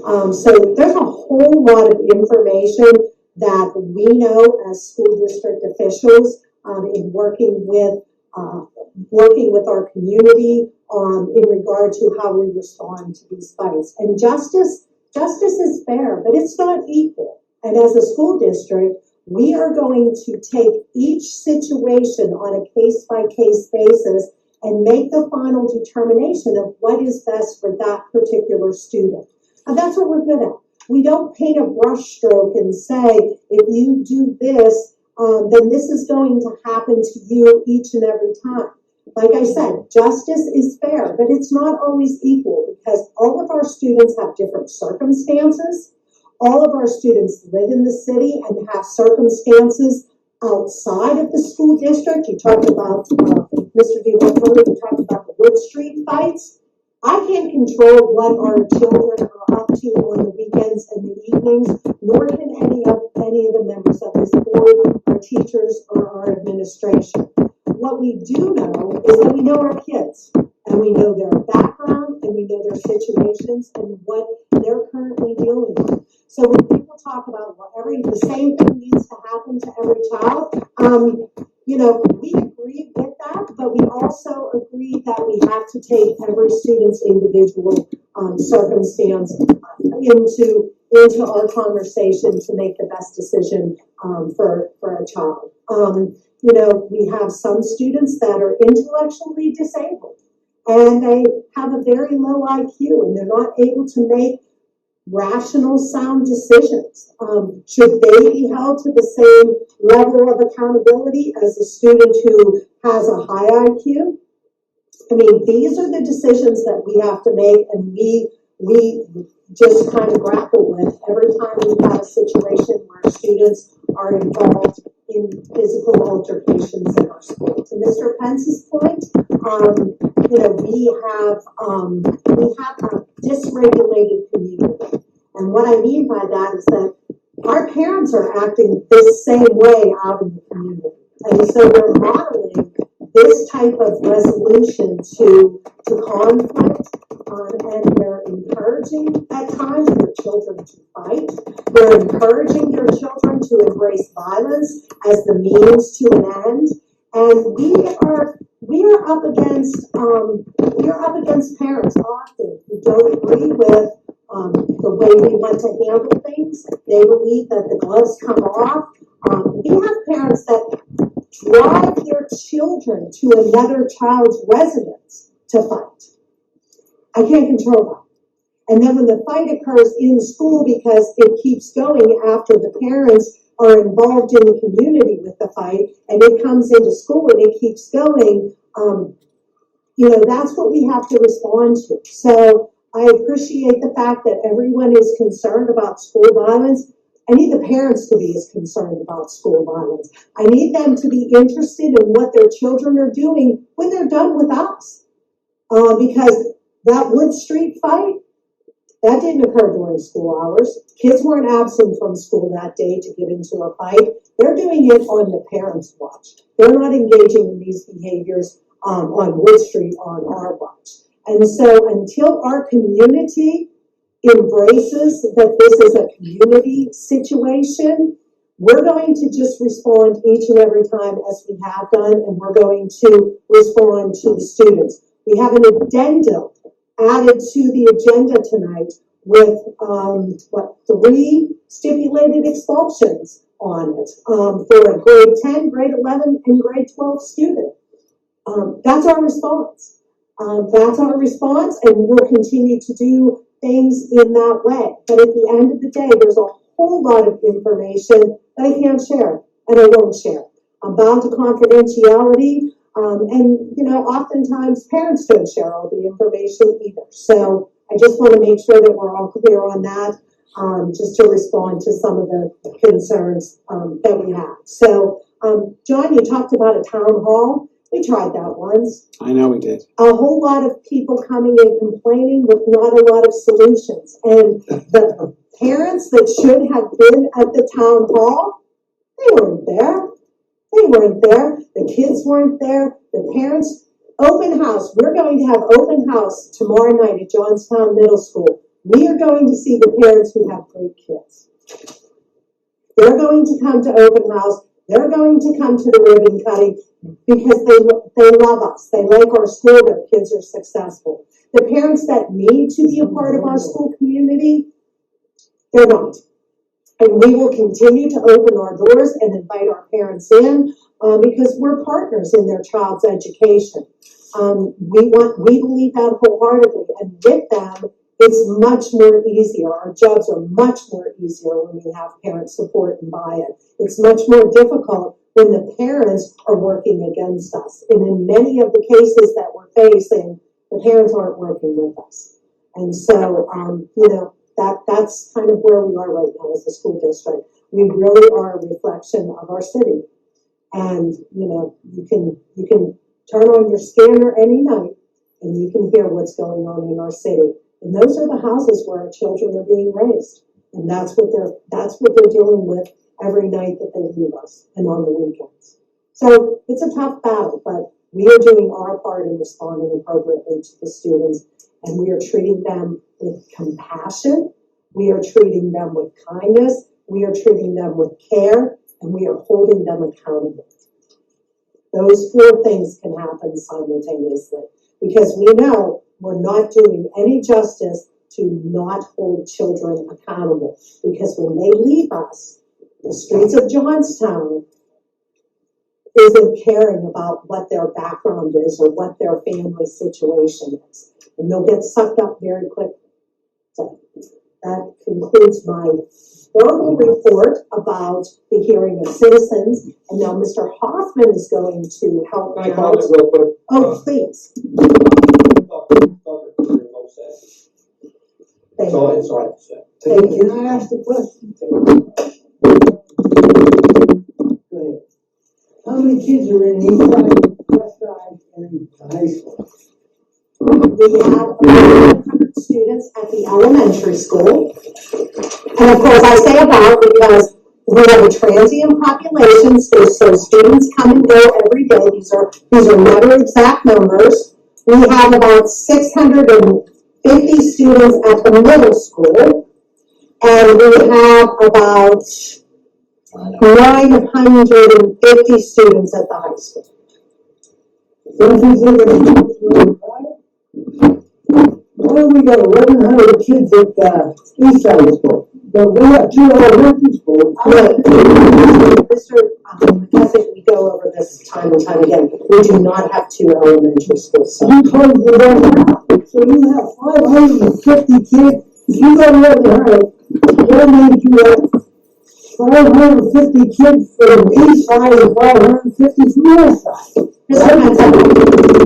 So there's a whole lot of information that we know as school district officials in working with our community in regard to how we respond to these fights. And justice is fair, but it's not equal. And as a school district, we are going to take each situation on a case-by-case basis and make the final determination of what is best for that particular student. And that's what we're good at. We don't paint a brushstroke and say, if you do this, then this is going to happen to you each and every time. Like I said, justice is fair, but it's not always equal because all of our students have different circumstances. All of our students live in the city and have circumstances outside of the school district. You talked about, Mr. DeWitt, you talked about the Wood Street fights. I can't control what our children are up to on the weekends and the evenings, nor can any of the members of this board, our teachers, or our administration. What we do know is that we know our kids, and we know their background, and we know their situations, and what they're currently dealing with. So when people talk about the same thing needs to happen to every child, we agree with that, but we also agree that we have to take every student's individual circumstance into our conversation to make the best decision for a child. We have some students that are intellectually disabled and they have a very low IQ and they're not able to make rational, sound decisions. Should they be held to the same level of accountability as a student who has a high IQ? I mean, these are the decisions that we have to make, and we just kind of grapple with every time we have a situation where students are involved in physical altercations in our school. To Mr. Pence's point, we have a dysregulated community. And what I mean by that is that our parents are acting this same way out in the community. And so we're modeling this type of resolution to conflict, and they're encouraging at times their children to fight. They're encouraging their children to embrace violence as the means to an end. And we are up against parents often who don't agree with the way we want to handle things. They believe that the gloves come off. We have parents that drive their children to another child's residence to fight. I can't control that. And then when the fight occurs in school because it keeps going after the parents are involved in the community with the fight, and it comes into school and it keeps going, that's what we have to respond to. So I appreciate the fact that everyone is concerned about school violence. I need the parents to be as concerned about school violence. I need them to be interested in what their children are doing when they're done with us. Because that Wood Street fight, that didn't occur during school hours. Kids weren't absent from school that day to get into a fight. They're doing it on the parents' watch. They're not engaging in these behaviors on Wood Street on our watch. And so until our community embraces that this is a community situation, we're going to just respond each and every time as we have done, and we're going to respond to the students. We have an addendum added to the agenda tonight with 3 stipulated expulsions on it for a grade 10, grade 11, and grade 12 student. That's our response. And we'll continue to do things in that way. But at the end of the day, there's a whole lot of information that I can't share, and I won't share. I'm bound to confidentiality, and oftentimes parents don't share all the information either. So I just want to make sure that we're all clear on that, just to respond to some of the concerns that we have. So, John, you talked about a town hall. We tried that once. I know we did. A whole lot of people coming and complaining with not a lot of solutions. And the parents that should have been at the town hall, they weren't there. The kids weren't there. The parents, open house. We're going to have open house tomorrow night at Johnstown Middle School. We are going to see the parents who have great kids. They're going to come to open house. They're going to come to the ribbon cutting because they love us. They like our school. Their kids are successful. The parents that need to be a part of our school community, they're not. And we will continue to open our doors and invite our parents in because we're partners in their child's education. We believe that wholeheartedly, and with them, it's much more easier. Our jobs are much more easier when we have parent support and buy-in. It's much more difficult when the parents are working against us. And in many of the cases that we're facing, the parents aren't working with us. And so, that's kind of where we are right now as a school district. We really are a reflection of our city. And, you can turn on your scanner any night and you can hear what's going on in our city. And those are the houses where our children are being raised. And that's what they're dealing with every night that they leave us and on the weekends. So it's a tough battle, but we are doing our part in responding appropriately to the students, and we are treating them with compassion. We are treating them with kindness. We are treating them with care, and we are holding them accountable. Those four things can happen simultaneously because we know we're not doing any justice to not hold children accountable, because when they leave us, the streets of Johnstown isn't caring about what their background is or what their family situation is. And they'll get sucked up very quickly. So that concludes my verbal report about the hearing of citizens. And now Mr. Hoffman is going to help me out. Real quick. Oh, please. Thank you. That's all I have to say. Thank you. Can I ask a question? Go ahead. How many kids are in each side, west side, and the high school? We have 100 students at the elementary school. And of course, I say about because we have a transient population, so students come and go every day. These are never exact numbers. We have about 650 students at the middle school, and we have about 950 students at the high school. Why do we got 1,100 kids at the east side of the school? But we have 2 elementary schools. Mr. McKessick, we go over this time and time again. We do not have 2 elementary schools. So You closed the one. So you have 550 kids. If you go to 1,100, that means you have 550 kids from the east side and 550 from the west side. Mr. McKessick,